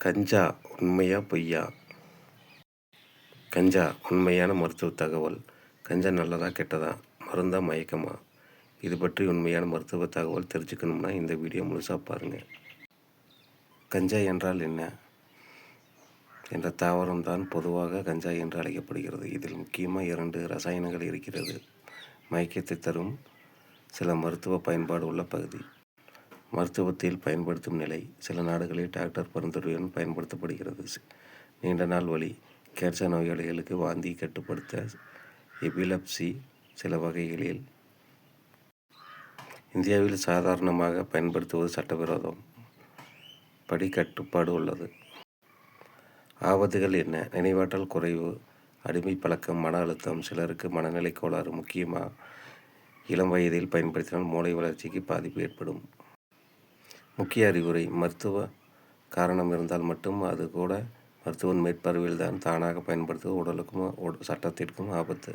கஞ்சா உண்மையா பொய்யா? கஞ்சா உண்மையான மருத்துவ தகவல். கஞ்சா நல்லதா கெட்டதா? மருந்தா மயக்கமா? இது பற்றி உண்மையான மருத்துவ தகவல் தெரிஞ்சுக்கணும்னா இந்த வீடியோ முழுசாக பாருங்கள். கஞ்சா என்றால் என்ன என்ற தாவரம் தான் பொதுவாக கஞ்சா என்று அழைக்கப்படுகிறது. இதில் முக்கியமாக 2 ரசாயனங்கள் இருக்கிறது. மயக்கத்தை தரும் சில மருத்துவ பயன்பாடு உள்ள பகுதி. மருத்துவத்தில் பயன்படுத்தும் நிலை. சில நாடுகளில் டாக்டர் பரிந்துரையுடன் பயன்படுத்தப்படுகிறது. நீண்ட நாள் வலி, கேன்சர் நோயாளிகளுக்கு வாந்தி கட்டுப்படுத்த, எபிலப்சி சில வகைகளில். இந்தியாவில் சாதாரணமாக பயன்படுத்துவது சட்டவிரோதம். படி கட்டுப்பாடு உள்ளது. ஆபத்துகள் என்ன? நினைவாற்றல் குறைவு, அடிமை பழக்கம், மன அழுத்தம், சிலருக்கு மனநிலை கோளாறு. முக்கியமாக இளம் வயதில் பயன்படுத்தினால் மூளை வளர்ச்சிக்கு பாதிப்பு ஏற்படும். முக்கிய அறிவுரை: மருத்துவ காரணம் இருந்தால் மட்டும், அது கூட மருத்துவன் மேற்பார்வையில் தான் தானாக பயன்படுத்துவது உடலுக்கும் சட்டத்திற்கும் ஆபத்து.